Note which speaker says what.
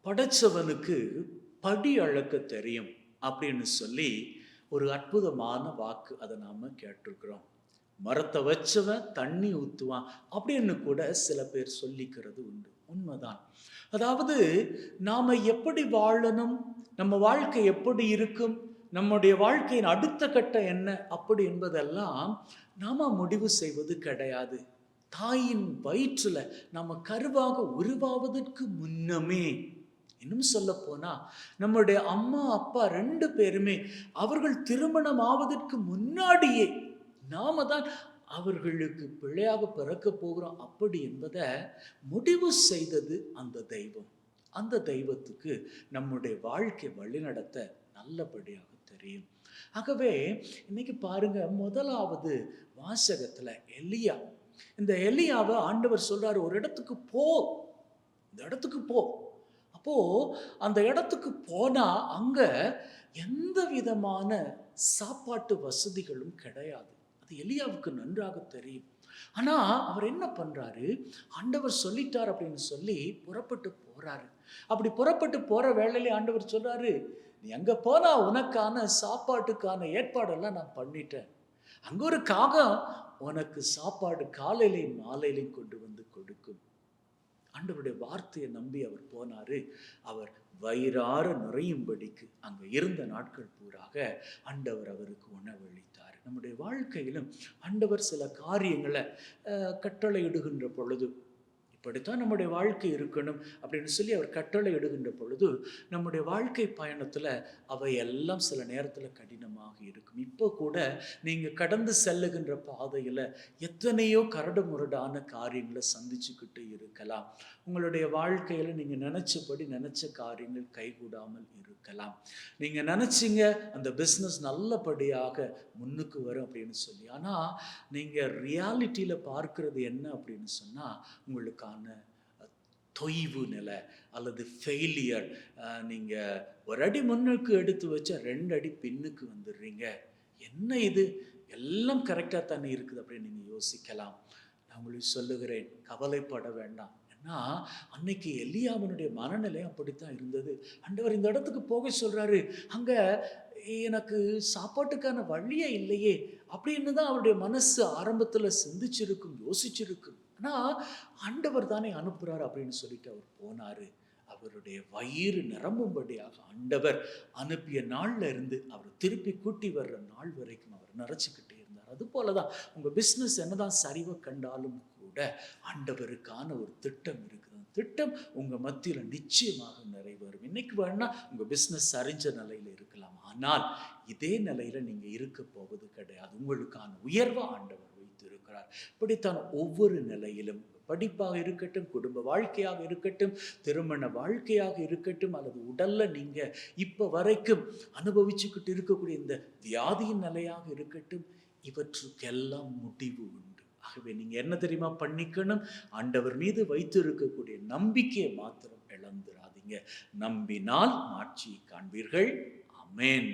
Speaker 1: படைச்சவனுக்கு படி அளக்க தெரியும் அப்படின்னு சொல்லி ஒரு அற்புதமான வாக்கு அதை நாம கேட்டிருக்கிறோம். மரத்தை வச்சவன் தண்ணி ஊத்துவான் அப்படின்னு கூட சில பேர் சொல்லிக்கிறது உண்டு. உண்மைதான். அதாவது நாம எப்படி வாழணும், நம்ம வாழ்க்கை எப்படி இருக்கும், நம்முடைய வாழ்க்கையின் அடுத்த கட்டம் என்ன அப்படி என்பதெல்லாம் நாம முடிவு செய்வது கிடையாது. தாயின் வயிற்றுல நம்ம கருவாக உருவாவதற்கு முன்னமே, இன்னும் சொல்ல போனா நம்முடைய அம்மா அப்பா ரெண்டு பேருமே அவர்கள் திருமணம் ஆவதற்கு முன்னாடியே நாம தான் அவர்களுக்கு பிள்ளையாக பிறக்க போகிறோம் அப்படி என்பதை முடிவு செய்தது அந்த தெய்வம். அந்த தெய்வத்துக்கு நம்முடைய வாழ்க்கை வழிநடத்த நல்லபடியாக தெரியும். ஆகவே இன்னைக்கு பாருங்க, முதலாவது வாசகத்துல எலியா, இந்த எலியாவை ஆண்டவர் சொல்றாரு, ஒரு இடத்துக்கு போ, இந்த இடத்துக்கு போ. அப்போ அந்த இடத்துக்கு போனா அங்க எந்த விதமான சாப்பாட்டு வசதிகளும் கிடையாது. அது எலியாவுக்கு நன்றாக தெரியும். ஆனா அவர் என்ன பண்றாரு, ஆண்டவர் சொல்லிட்டார் அப்படின்னு சொல்லி புறப்பட்டு போறாரு. அப்படி புறப்பட்டு போற வேளையிலே ஆண்டவர் சொல்றாரு, நீ அங்க போனா உனக்கான சாப்பாட்டுக்கான ஏற்பாடெல்லாம் நான் பண்ணிட்டேன். அங்க ஒரு காகம் உனக்கு சாப்பாடு காலையிலையும் மாலையிலையும் கொண்டு வந்து கொடுக்கும். ஆண்டவருடைய வார்த்தையை நம்பி அவர் போனாரு. அவர் வயிறார நிறையும்படிக்கு அங்க இருந்த நாட்கள் பூராக ஆண்டவர் அவருக்கு உணவளித்தார். நம்முடைய வாழ்க்கையிலும் ஆண்டவர் சில காரியங்களை கட்டளையிடுகின்ற பொழுது, இப்படித்தான் நம்முடைய வாழ்க்கை இருக்கணும் அப்படின்னு சொல்லி அவர் கட்டளை இடுகின்ற பொழுது, நம்முடைய வாழ்க்கை பயணத்துல அவை எல்லாம் சில நேரத்துல கடினமாக இருக்கும். இப்போ கூட நீங்க கடந்து செல்லுகின்ற பாதையில எத்தனையோ கரடு முரடான காரியங்களை சந்திச்சுக்கிட்டு இருக்கலாம். உங்களுடைய வாழ்க்கையில நீங்க நினைச்சபடி நினைச்ச காரியங்கள் கைகூடாமல் இருக்கலாம். நீங்க நினைச்சீங்க அந்த பிஸ்னஸ் நல்லபடியாக முன்னுக்கு வரும் அப்படின்னு சொல்லி, ஆனா நீங்க ரியாலிட்டியில பார்க்கிறது என்ன அப்படின்னு சொன்னா, உங்களுக்கான தொய்வு நிலை அல்லது ஃபெயிலியர். நீங்க ஒரு அடி முன்னுக்கு எடுத்து வச்ச 2 அடி பின்னுக்கு வந்துடுறீங்க. என்ன இது, எல்லாம் கரெக்டாக தானே இருக்குது அப்படின்னு நீங்க யோசிக்கலாம். நான் உங்களுக்கு சொல்லுகிறேன், கவலைப்பட வேண்டாம். ஏன்னா அன்னைக்கு எலியாவினுடைய மனநிலை அப்படித்தான் இருந்தது. ஆண்டவர் இந்த இடத்துக்கு போக சொல்றாரு, அங்க எனக்கு சாப்பாட்டுக்கான வழியே இல்லையே அப்படின்னு தான் அவருடைய மனசு ஆரம்பத்துல சிந்திச்சிருக்கும், யோசிச்சிருக்கும். ஆனா ஆண்டவர் தானே அனுப்புறாரு அப்படின்னு சொல்லிட்டு அவர் போனாரு. அவருடைய வயிறு நிரம்பும்படியாக ஆண்டவர் அனுப்பிய நாள்ல இருந்து அவர் திருப்பி கூட்டி வர்ற நாள் வரைக்கும் அவர் நிறைச்சுக்கிட்டே இருந்தார். அது போலதான் உங்க பிசினஸ் என்னதான் சரிவை கண்டாலும் கூட ஆண்டவருக்கான ஒரு திட்டம் இருக்குது. திட்டம் உங்க மத்தியில நிச்சயமாக நிறைவேறும். இன்னைக்கு வேணா உங்க பிசினஸ் சரிஞ்ச நிலையில இருக்கலாம், ஆனால் இதே நிலையில நீங்க இருக்க போவது கிடையாது. உங்களுக்கான உயர்வா ஆண்டவர் வைத்திருக்கிறார். இப்படித்தான் ஒவ்வொரு நிலையிலும், படிப்பாக இருக்கட்டும், குடும்ப வாழ்க்கையாக இருக்கட்டும், திருமண வாழ்க்கையாக இருக்கட்டும், அல்லது உடல்ல நீங்க இப்ப வரைக்கும் அனுபவிச்சுக்கிட்டு இருக்கக்கூடிய இந்த வியாதியின் நிலையாக இருக்கட்டும், இவற்றுக்கெல்லாம் முடிவு உண்டு. ஆகவே நீங்க என்ன தெரியுமா பண்ணிக்கணும், ஆண்டவர் மீது வைத்து இருக்கக்கூடிய நம்பிக்கையை மாத்திரம் இழந்துராதீங்க. நம்பினால் மாட்சியை காண்பீர்கள். ஆமென்.